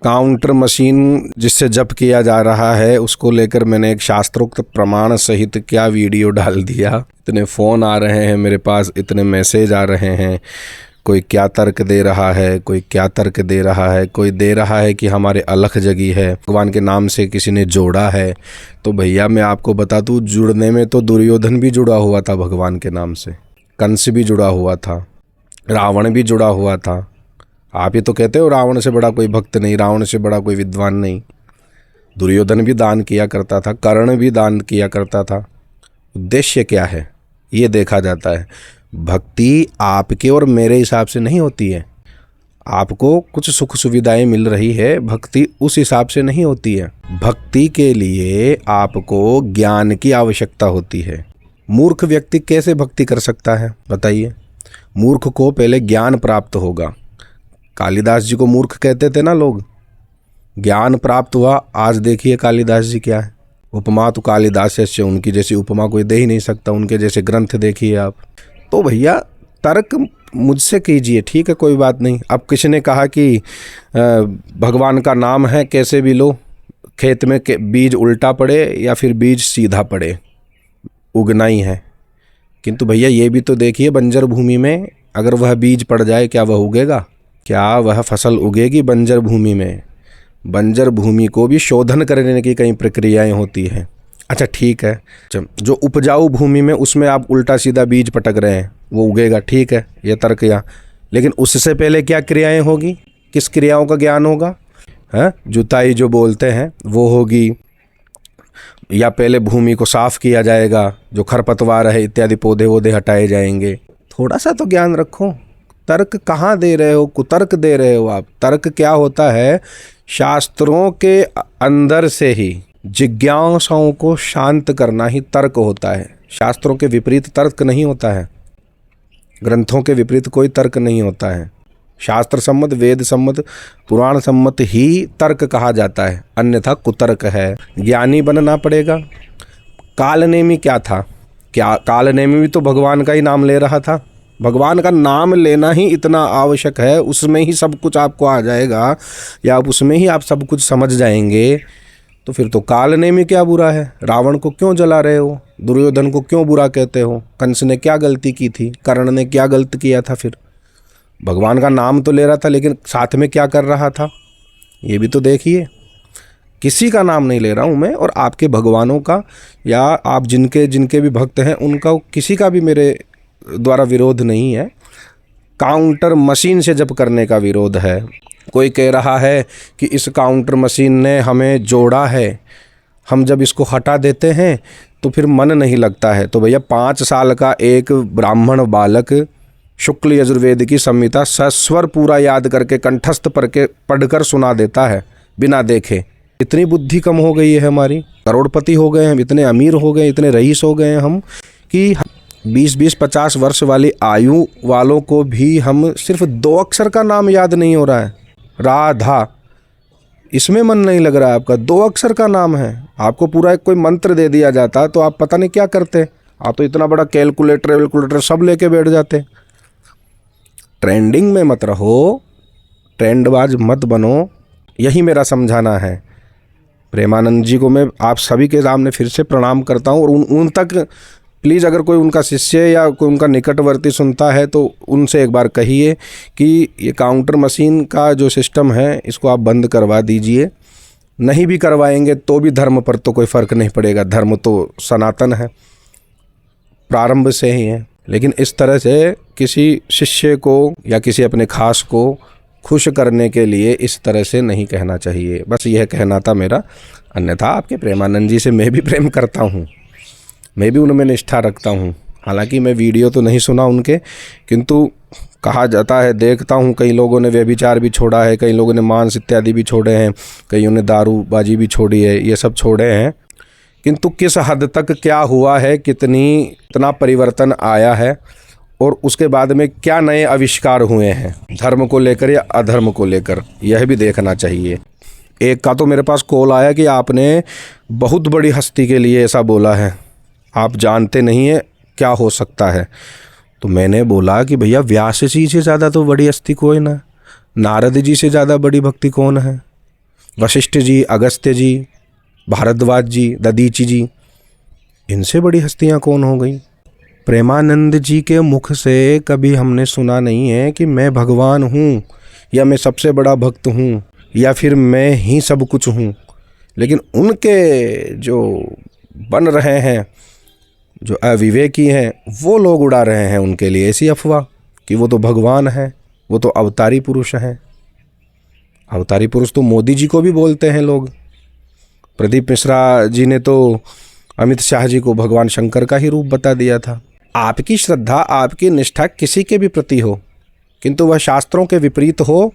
Counter machine जिससे जप किया जा रहा है उसको लेकर मैंने एक शास्त्रोक्त प्रमाण सहित क्या वीडियो डाल दिया। इतने फ़ोन आ रहे हैं मेरे पास, इतने मैसेज आ रहे हैं, कोई क्या तर्क दे रहा है, कोई क्या तर्क दे रहा है, कोई दे रहा है कि हमारे अलख जगी है, भगवान के नाम से किसी ने जोड़ा है। तो भैया मैं आपको बता दूँ, जुड़ने में तो दुर्योधन भी जुड़ा हुआ था भगवान के नाम से, कंस भी जुड़ा हुआ था, रावण भी जुड़ा हुआ था। आप ही तो कहते हो रावण से बड़ा कोई भक्त नहीं, रावण से बड़ा कोई विद्वान नहीं। दुर्योधन भी दान किया करता था, कर्ण भी दान किया करता था। उद्देश्य क्या है ये देखा जाता है। भक्ति आपके और मेरे हिसाब से नहीं होती है। आपको कुछ सुख सुविधाएं मिल रही है, भक्ति उस हिसाब से नहीं होती है। भक्ति के लिए आपको ज्ञान की आवश्यकता होती है। मूर्ख व्यक्ति कैसे भक्ति कर सकता है बताइए? मूर्ख को पहले ज्ञान प्राप्त होगा। कालिदास जी को मूर्ख कहते थे ना लोग, ज्ञान प्राप्त हुआ। आज देखिए कालिदास जी क्या है। उपमा तो कालिदास से, उनकी जैसी उपमा कोई दे ही नहीं सकता, उनके जैसे ग्रंथ देखिए आप। तो भैया तर्क मुझसे कीजिए, ठीक है, कोई बात नहीं। अब किसी ने कहा कि भगवान का नाम है कैसे भी लो, खेत में बीज उल्टा पड़े या फिर बीज सीधा पड़े, उगना ही है। किंतु भैया ये भी तो देखिए, बंजर भूमि में अगर वह बीज पड़ जाए क्या वह उगेगा? क्या वह फसल उगेगी बंजर भूमि में? बंजर भूमि को भी शोधन करने की कई प्रक्रियाएं होती हैं। अच्छा ठीक है, जो उपजाऊ भूमि में उसमें आप उल्टा सीधा बीज पटक रहे हैं वो उगेगा, ठीक है, ये तर्क या। लेकिन उससे पहले क्या क्रियाएं होगी, किस क्रियाओं का ज्ञान होगा? है जुताई जो बोलते हैं वो होगी, या पहले भूमि को साफ किया जाएगा, जो खरपतवार है इत्यादि पौधे वोधे हटाए जाएंगे। थोड़ा सा तो ज्ञान रखो। तर्क कहाँ दे रहे हो, कुतर्क दे रहे हो आप। तर्क क्या होता है? शास्त्रों के अंदर से ही जिज्ञासाओं को शांत करना ही तर्क होता है। शास्त्रों के विपरीत तर्क नहीं होता है, ग्रंथों के विपरीत कोई तर्क नहीं होता है। शास्त्र सम्मत, वेद सम्मत, पुराण सम्मत ही तर्क कहा जाता है, अन्यथा कुतर्क है। ज्ञानी बनना पड़ेगा। कालनेमी क्या था? क्या कालनेमी भी तो भगवान का ही नाम ले रहा था। भगवान का नाम लेना ही इतना आवश्यक है, उसमें ही सब कुछ आपको आ जाएगा, या आप उसमें ही आप सब कुछ समझ जाएंगे। तो फिर तो कालनेमी क्या बुरा है? रावण को क्यों जला रहे हो? दुर्योधन को क्यों बुरा कहते हो? कंस ने क्या गलती की थी? कर्ण ने क्या गलत किया था? फिर भगवान का नाम तो ले रहा था, लेकिन साथ में क्या कर रहा था ये भी तो देखिए। किसी का नाम नहीं ले रहा हूँ मैं, और आपके भगवानों का या आप जिनके जिनके भी भक्त हैं उनका किसी का भी मेरे द्वारा विरोध नहीं है। काउंटर मशीन से जप करने का विरोध है। कोई कह रहा है कि इस काउंटर मशीन ने हमें जोड़ा है, हम जब इसको हटा देते हैं तो फिर मन नहीं लगता है। तो भैया 5 साल का एक ब्राह्मण बालक शुक्ल यजुर्वेद की संहिता सस्वर पूरा याद करके कंठस्थ पढ़कर सुना देता है बिना देखे। इतनी बुद्धि कम हो गई है हमारी, करोड़पति हो गए हम, इतने अमीर हो गए, इतने रईस हो गए हम कि 20-50 वर्ष वाली आयु वालों को भी हम सिर्फ 2 अक्षर का नाम याद नहीं हो रहा है। राधा, इसमें मन नहीं लग रहा है आपका, 2 अक्षर का नाम है। आपको पूरा एक कोई मंत्र दे दिया जाता तो आप पता नहीं क्या करते। आप तो इतना बड़ा कैलकुलेटर सब लेके बैठ जाते। ट्रेंडिंग में मत रहो, ट्रेंडबाज मत बनो, यही मेरा समझाना है। प्रेमानंद जी को मैं आप सभी के सामने फिर से प्रणाम करता हूँ, और उन तक प्लीज़ अगर कोई उनका शिष्य या कोई उनका निकटवर्ती सुनता है तो उनसे एक बार कहिए कि ये काउंटर मशीन का जो सिस्टम है इसको आप बंद करवा दीजिए। नहीं भी करवाएंगे तो भी धर्म पर तो कोई फ़र्क नहीं पड़ेगा, धर्म तो सनातन है, प्रारंभ से ही है। लेकिन इस तरह से किसी शिष्य को या किसी अपने खास को खुश करने के लिए इस तरह से नहीं कहना चाहिए। बस यह कहना था मेरा। अन्यथा आपके प्रेमानंद जी से मैं भी प्रेम करता हूँ, मैं भी उनमें निष्ठा रखता हूँ। हालांकि मैं वीडियो तो नहीं सुना उनके, किंतु कहा जाता है, देखता हूँ कई लोगों ने व्यभिचार भी छोड़ा है, कई लोगों ने मांस इत्यादि भी छोड़े हैं, कईयों ने दारूबाजी भी छोड़ी है, ये सब छोड़े हैं। किंतु किस हद तक क्या हुआ है, कितना परिवर्तन आया है, और उसके बाद में क्या नए आविष्कार हुए हैं धर्म को लेकर या अधर्म को लेकर, यह भी देखना चाहिए। एक का तो मेरे पास कॉल आया कि आपने बहुत बड़ी हस्ती के लिए ऐसा बोला है, आप जानते नहीं है क्या हो सकता है। तो मैंने बोला कि भैया व्यास जी से ज़्यादा तो बड़ी हस्ती कोई ना, नारद जी से ज़्यादा बड़ी भक्ति कौन है? वशिष्ठ जी, अगस्त्य जी, भारद्वाज जी, दधीची जी, इनसे बड़ी हस्तियां कौन हो गई? प्रेमानंद जी के मुख से कभी हमने सुना नहीं है कि मैं भगवान हूँ, या मैं सबसे बड़ा भक्त हूँ, या फिर मैं ही सब कुछ हूँ। लेकिन उनके जो बन रहे हैं, जो अविवेकी हैं, वो लोग उड़ा रहे हैं उनके लिए ऐसी अफवाह कि वो तो भगवान है, वो तो अवतारी पुरुष हैं। अवतारी पुरुष तो मोदी जी को भी बोलते हैं लोग। प्रदीप मिश्रा जी ने तो अमित शाह जी को भगवान शंकर का ही रूप बता दिया था। आपकी श्रद्धा, आपकी निष्ठा किसी के भी प्रति हो, किंतु वह शास्त्रों के विपरीत हो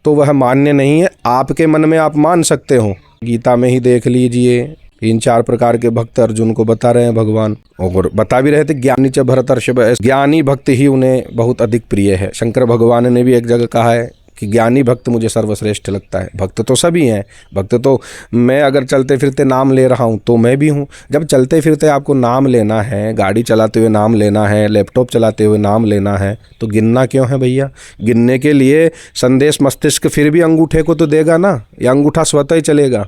तो वह मान्य नहीं है। आपके मन में आप मान सकते हो, गीता में ही देख लीजिए, 3-4 प्रकार के भक्त अर्जुन को बता रहे हैं भगवान, और बता भी रहे थे ज्ञानी च भरतर्षभ, ज्ञानी भक्त ही उन्हें बहुत अधिक प्रिय है। शंकर भगवान ने भी एक जगह कहा है कि ज्ञानी भक्त मुझे सर्वश्रेष्ठ लगता है। भक्त तो सभी हैं, भक्त तो मैं अगर चलते फिरते नाम ले रहा हूँ तो मैं भी हूँ। जब चलते फिरते आपको नाम लेना है, गाड़ी चलाते हुए नाम लेना है, लैपटॉप चलाते हुए नाम लेना है, तो गिनना क्यों है भैया? गिनने के लिए संदेश मस्तिष्क फिर भी अंगूठे को तो देगा ना, या अंगूठा स्वतः ही चलेगा?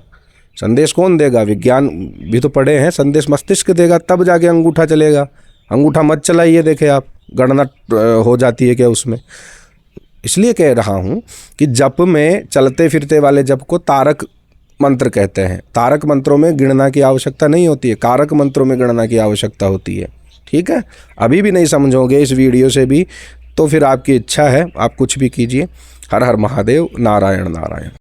संदेश कौन देगा? विज्ञान भी तो पढ़े हैं, संदेश मस्तिष्क देगा, तब जाके अंगूठा चलेगा। अंगूठा मत चलाइए, देखे आप गणना हो जाती है क्या उसमें? इसलिए कह रहा हूँ कि जप में, चलते फिरते वाले जप को तारक मंत्र कहते हैं। तारक मंत्रों में गिणना की आवश्यकता नहीं होती है, कारक मंत्रों में गणना की आवश्यकता होती है। ठीक है, अभी भी नहीं समझोगे इस वीडियो से भी तो फिर आपकी इच्छा है, आप कुछ भी कीजिए। हर हर महादेव, नारायण नारायण।